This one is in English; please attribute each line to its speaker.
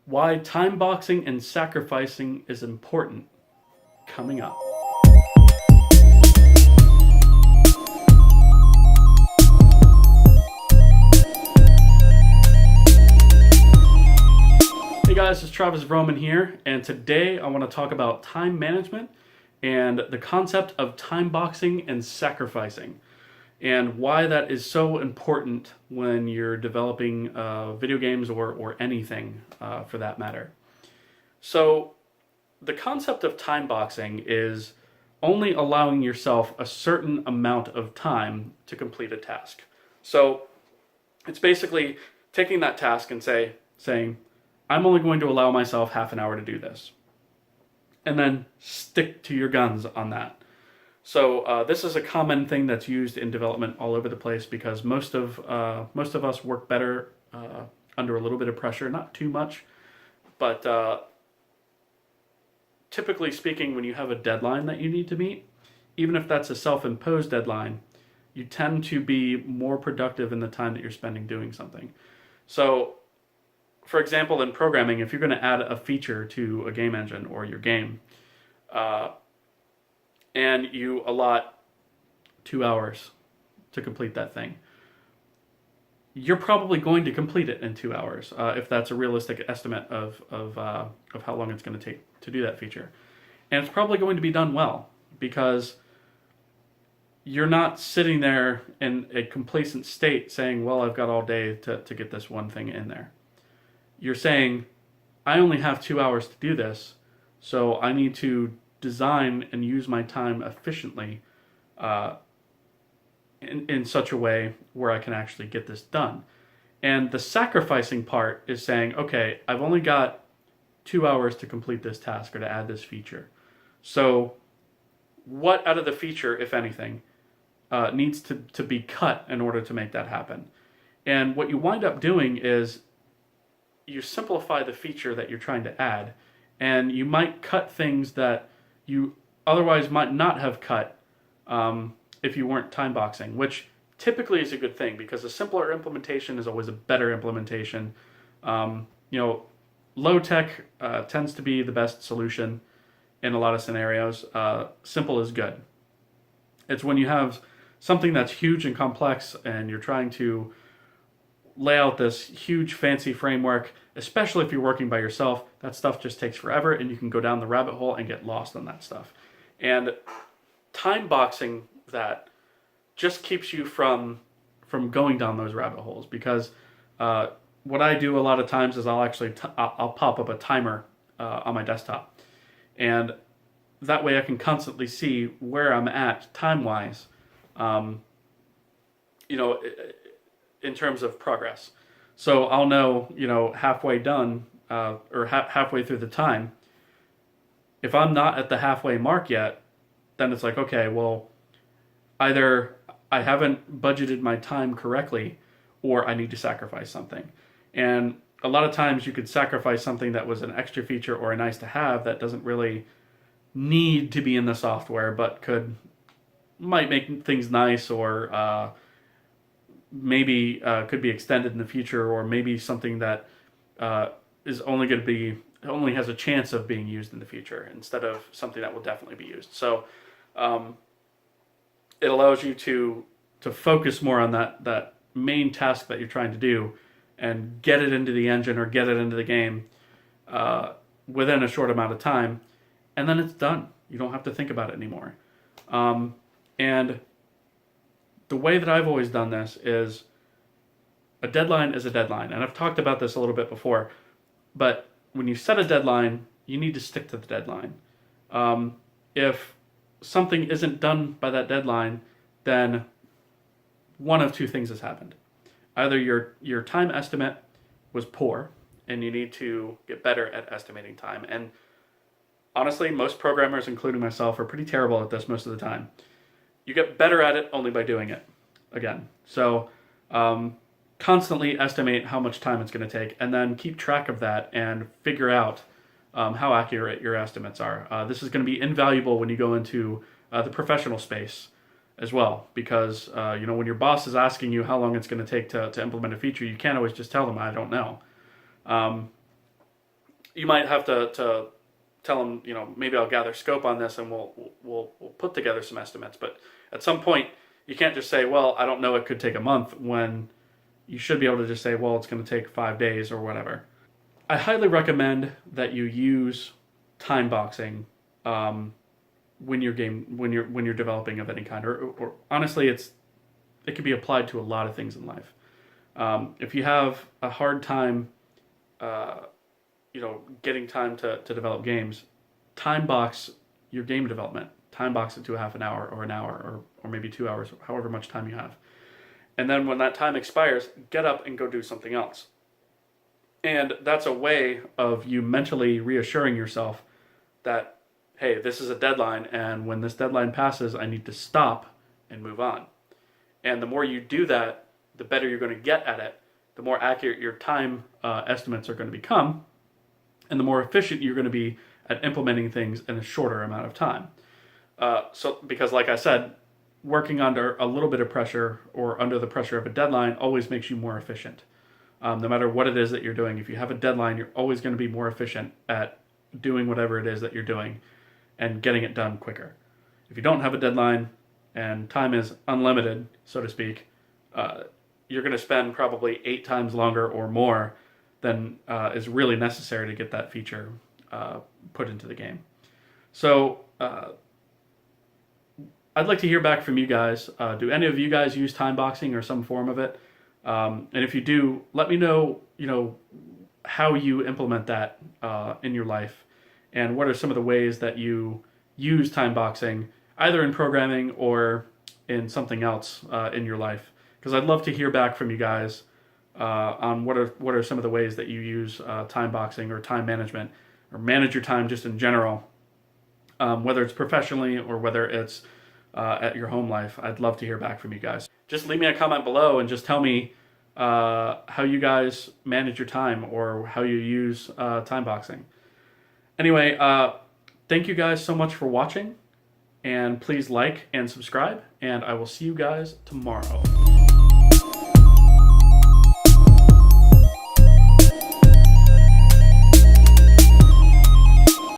Speaker 1: Why time boxing and sacrificing is important, coming up. Hey guys, it's Travis Vroman here, and today I want to talk about time management and the concept of time boxing and sacrificing, and why that is so important when you're developing video games or anything for that matter. So, the concept of time boxing is only allowing yourself a certain amount of time to complete a task. So, it's basically taking that task and saying, I'm only going to allow myself half an hour to do this. And then stick to your guns on that. So this is a common thing that's used in development all over the place because most of us work better under a little bit of pressure, not too much, but typically speaking, when you have a deadline that you need to meet, even if that's a self-imposed deadline, you tend to be more productive in the time that you're spending doing something. So, for example, in programming, if you're going to add a feature to a game engine or your game, and you allot 2 hours to complete that thing, you're probably going to complete it in 2 hours, if that's a realistic estimate of how long it's going to take to do that feature. And it's probably going to be done well, because you're not sitting there in a complacent state saying, well, I've got all day to get this one thing in there. You're saying, I only have 2 hours to do this, so I need to design and use my time efficiently in such a way where I can actually get this done. And the sacrificing part is saying, okay, I've only got 2 hours to complete this task or to add this feature. So what out of the feature, if anything, needs to be cut in order to make that happen? And what you wind up doing is you simplify the feature that you're trying to add, and you might cut things that you otherwise might not have cut if you weren't time boxing, which typically is a good thing because a simpler implementation is always a better implementation. Low tech tends to be the best solution in a lot of scenarios. Simple is good. It's when you have something that's huge and complex and you're trying to lay out this huge fancy framework, especially if you're working by yourself, that stuff just takes forever and you can go down the rabbit hole and get lost on that stuff. And time boxing that just keeps you from going down those rabbit holes, because what I do a lot of times is I'll pop up a timer on my desktop, and that way I can constantly see where I'm at time-wise, in terms of progress. So I'll know, halfway done or halfway through the time. If I'm not at the halfway mark yet, then it's like, okay, well, either I haven't budgeted my time correctly or I need to sacrifice something. And a lot of times you could sacrifice something that was an extra feature or a nice to have that doesn't really need to be in the software, but might make things nice, or maybe could be extended in the future, or maybe something that is only has a chance of being used in the future instead of something that will definitely be used. So it allows you to focus more on that main task that you're trying to do and get it into the engine or get it into the game within a short amount of time, and then it's done. You don't have to think about it anymore. And the way that I've always done this is a deadline is a deadline. And I've talked about this a little bit before, but when you set a deadline, you need to stick to the deadline. If something isn't done by that deadline, then one of two things has happened. Either your time estimate was poor, and you need to get better at estimating time. And honestly, most programmers, including myself, are pretty terrible at this most of the time. You get better at it only by doing it again. So constantly estimate how much time it's going to take, and then keep track of that and figure out how accurate your estimates are. This is going to be invaluable when you go into the professional space as well, because when your boss is asking you how long it's going to take to implement a feature, you can't always just tell them, I don't know. you might have to tell them, maybe I'll gather scope on this and we'll put together some estimates. But at some point, you can't just say, well, I don't know, it could take a month, when you should be able to just say, well, it's going to take 5 days or whatever. I highly recommend that you use time boxing when you're developing of any kind, or honestly, it can be applied to a lot of things in life. If you have a hard time, getting time to develop games, time box your game development. Time box it to half an hour or an hour or maybe 2 hours, however much time you have. And then when that time expires, get up and go do something else. And that's a way of you mentally reassuring yourself that, hey, this is a deadline, and when this deadline passes, I need to stop and move on. And the more you do that, the better you're going to get at it, the more accurate your time estimates are going to become, and the more efficient you're going to be at implementing things in a shorter amount of time. Because like I said, working under a little bit of pressure or under the pressure of a deadline always makes you more efficient. No matter what it is that you're doing, if you have a deadline, you're always going to be more efficient at doing whatever it is that you're doing and getting it done quicker. If you don't have a deadline and time is unlimited, so to speak, you're going to spend probably 8 times longer or more than is really necessary to get that feature put into the game. So I'd like to hear back from you guys. Do any of you guys use time boxing or some form of it? And if you do, let me know, how you implement that in your life, and what are some of the ways that you use time boxing, either in programming or in something else in your life. Because I'd love to hear back from you guys on what are some of the ways that you use time boxing or time management, or manage your time just in general, whether it's professionally or whether it's at your home life. I'd love to hear back from you guys. Just leave me a comment below and just tell me how you guys manage your time or how you use time boxing. Anyway, thank you guys so much for watching, and please like and subscribe, and I will see you guys tomorrow.